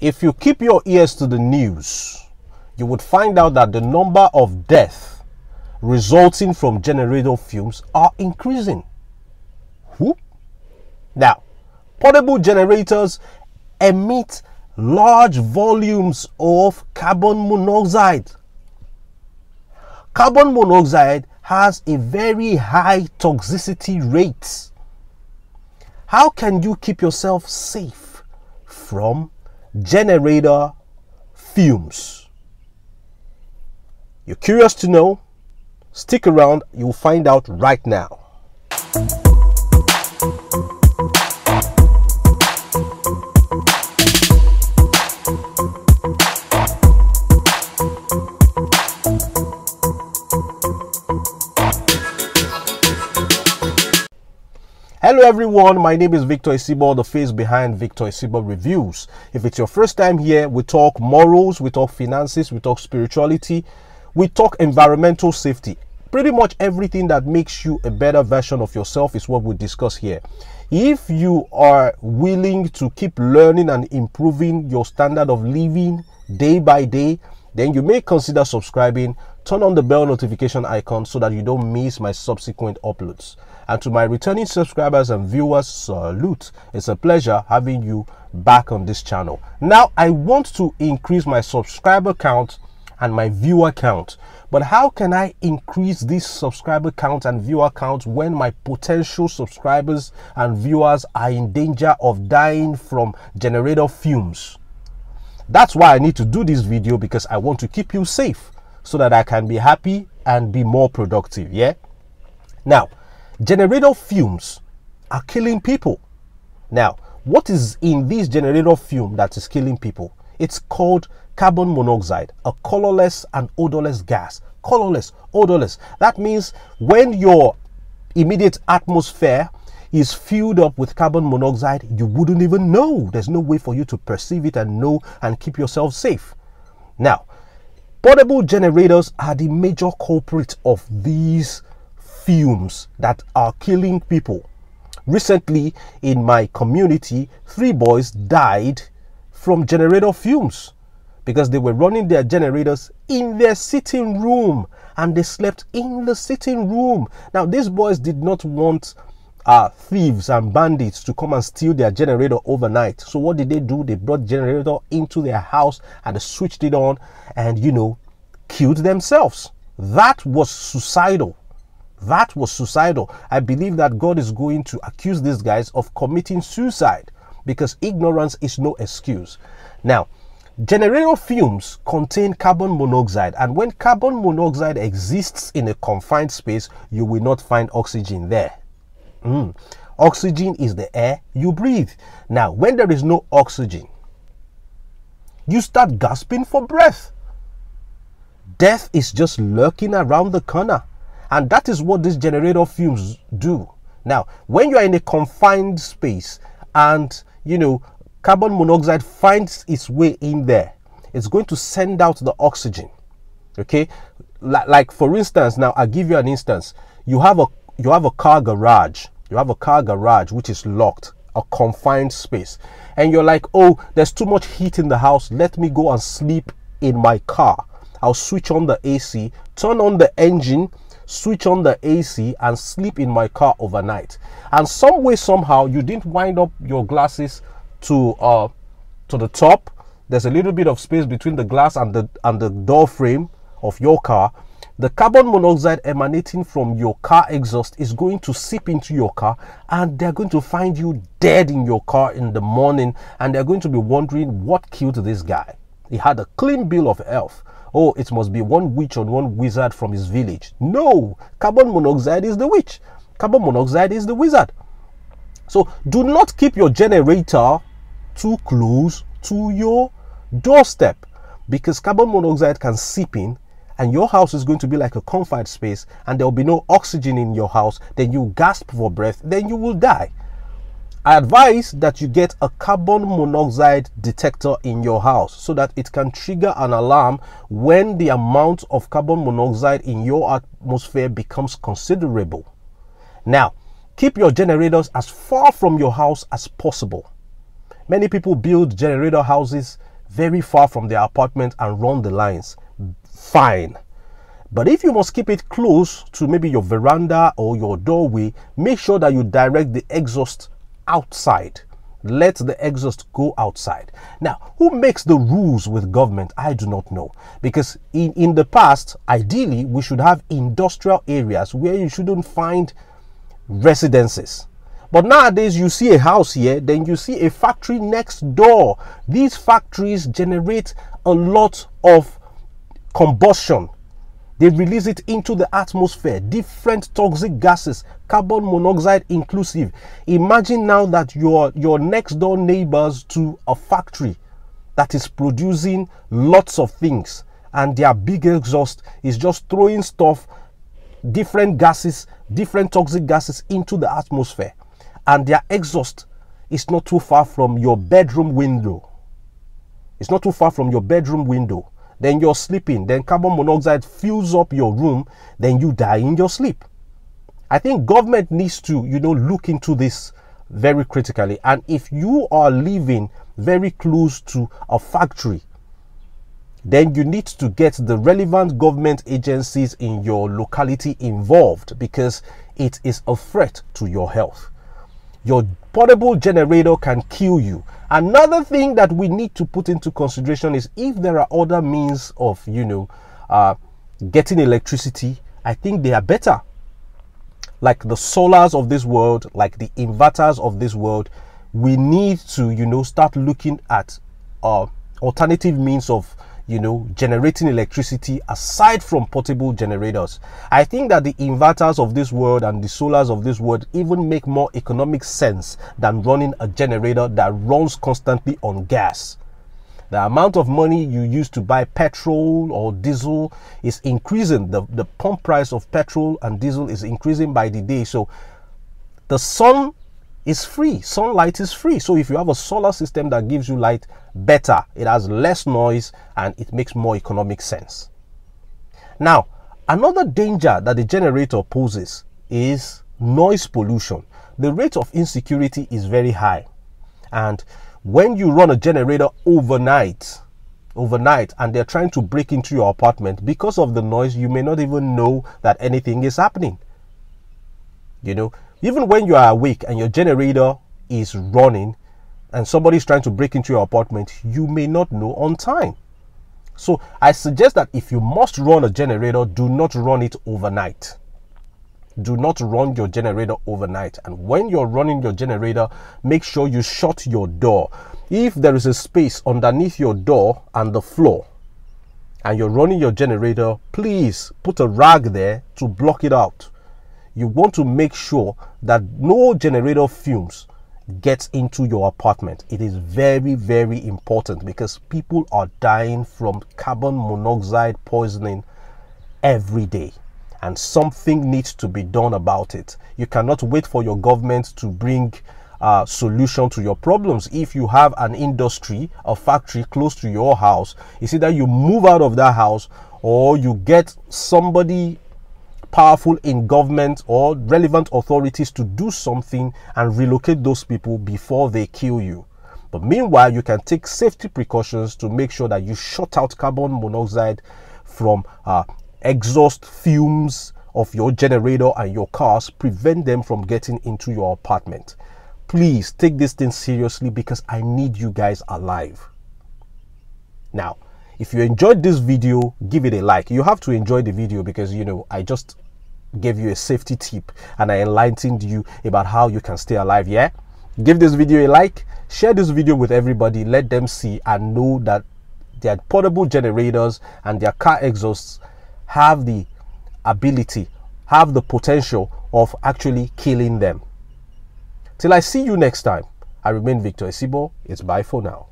If you keep your ears to the news, you would find out that the number of deaths resulting from generator fumes are increasing. Now, portable generators emit large volumes of carbon monoxide. Carbon monoxide has a very high toxicity rate. How can you keep yourself safe from generator fumes? You're curious to know? Stick around, you'll find out right now. Hello everyone, my name is Victor Isibo, the face behind Victor Isibo Reviews. If it's your first time here, we talk morals, we talk finances, we talk spirituality, we talk environmental safety. Pretty much everything that makes you a better version of yourself is what we discuss here. If you are willing to keep learning and improving your standard of living day by day, then you may consider subscribing. Turn on the bell notification icon so that you don't miss my subsequent uploads. And to my returning subscribers and viewers, salute. It's a pleasure having you back on this channel. Now, I want to increase my subscriber count and my viewer count. But how can I increase this subscriber count and viewer count when my potential subscribers and viewers are in danger of dying from generator fumes? That's why I need to do this video, because I want to keep you safe so that I can be happy and be more productive. Yeah. Now, generator fumes are killing people. Now, what is in this generator fume that is killing people? It's called carbon monoxide, a colorless and odorless gas. Colorless, odorless. That means when your immediate atmosphere is filled up with carbon monoxide, you wouldn't even know. There's no way for you to perceive it and know and keep yourself safe. Now, portable generators are the major culprit of these fumes that are killing people. Recently, in my community, 3 boys died from generator fumes because they were running their generators in their sitting room, and they slept in the sitting room. Now, these boys did not want thieves and bandits to come and steal their generator overnight. So what did they do? They brought generator into their house and they switched it on and, killed themselves. That was suicidal. That was suicidal. I believe that God is going to accuse these guys of committing suicide, because ignorance is no excuse. Now, generator fumes contain carbon monoxide, and when carbon monoxide exists in a confined space, you will not find oxygen there. Oxygen is the air you breathe. Now, when there is no oxygen, you start gasping for breath. Death is just lurking around the corner. And that is what these generator fumes do. Now, when you are in a confined space and, carbon monoxide finds its way in there, it's going to send out the oxygen. Okay? Like for instance, now I'll give you an instance. You have a car garage. You have a car garage which is locked, a confined space. And you're like, oh, there's too much heat in the house. Let me go and sleep in my car. I'll switch on the AC, turn on the engine, switch on the AC and sleep in my car overnight. And some way, somehow, you didn't wind up your glasses to the top. There's a little bit of space between the glass and the door frame of your car. The carbon monoxide emanating from your car exhaust is going to seep into your car, and they're going to find you dead in your car in the morning, and they're going to be wondering what killed this guy. He had a clean bill of health. Oh, it must be one witch or one wizard from his village. No, carbon monoxide is the witch. Carbon monoxide is the wizard. So do not keep your generator too close to your doorstep, because carbon monoxide can seep in and your house is going to be like a confined space, and there will be no oxygen in your house. Then you gasp for breath, then you will die. I advise that you get a carbon monoxide detector in your house so that it can trigger an alarm when the amount of carbon monoxide in your atmosphere becomes considerable. Now, keep your generators as far from your house as possible. Many people build generator houses very far from their apartment and run the lines. Fine. But if you must keep it close to maybe your veranda or your doorway, make sure that you direct the exhaust outside. Let the exhaust go outside. Now, who makes the rules with government? I do not know. Because in the past, ideally, we should have industrial areas where you shouldn't find residences. But nowadays, you see a house here, then you see a factory next door. These factories generate a lot of combustion. They release it into the atmosphere, different toxic gases, carbon monoxide inclusive. Imagine now that your next door neighbors to a factory that is producing lots of things, and their big exhaust is just throwing stuff, different gases, different toxic gases into the atmosphere, and their exhaust is not too far from your bedroom window. It's not too far from your bedroom window. Then you're sleeping, then carbon monoxide fills up your room, then you die in your sleep. I think government needs to, look into this very critically. And if you are living very close to a factory, then you need to get the relevant government agencies in your locality involved, because it is a threat to your health. Your portable generator can kill you. Another thing that we need to put into consideration is if there are other means of, getting electricity, I think they are better. Like the solars of this world, like the inverters of this world, we need to, start looking at alternative means of, generating electricity aside from portable generators. I think that the inverters of this world and the solars of this world even make more economic sense than running a generator that runs constantly on gas. The amount of money you use to buy petrol or diesel is increasing. The pump price of petrol and diesel is increasing by the day. So the sun is free. Sunlight is free. So if you have a solar system that gives you light, better. It has less noise and it makes more economic sense. Now, another danger that the generator poses is noise pollution. The rate of insecurity is very high. And when you run a generator overnight and they're trying to break into your apartment, because of the noise, you may not even know that anything is happening. Even when you are awake and your generator is running and somebody's trying to break into your apartment, you may not know on time. So I suggest that if you must run a generator, do not run it overnight. Do not run your generator overnight. And when you're running your generator, make sure you shut your door. If there is a space underneath your door and the floor, and you're running your generator, please put a rag there to block it out. You want to make sure that no generator fumes gets into your apartment. It is very, very important, because people are dying from carbon monoxide poisoning every day, and something needs to be done about it. You cannot wait for your government to bring a solution to your problems. If you have an industry, a factory close to your house, it's either you move out of that house or you get somebody powerful in government or relevant authorities to do something and relocate those people before they kill you. But meanwhile, you can take safety precautions to make sure that you shut out carbon monoxide from exhaust fumes of your generator and your cars, prevent them from getting into your apartment. Please take this thing seriously, because I need you guys alive. Now, if you enjoyed this video, give it a like. You have to enjoy the video because, I just gave you a safety tip and I enlightened you about how you can stay alive. Yeah, give this video a like, share this video with everybody, let them see and know that their portable generators and their car exhausts have the ability, have the potential of actually killing them. Till I see you next time, I remain Victor Esibo. It's bye for now.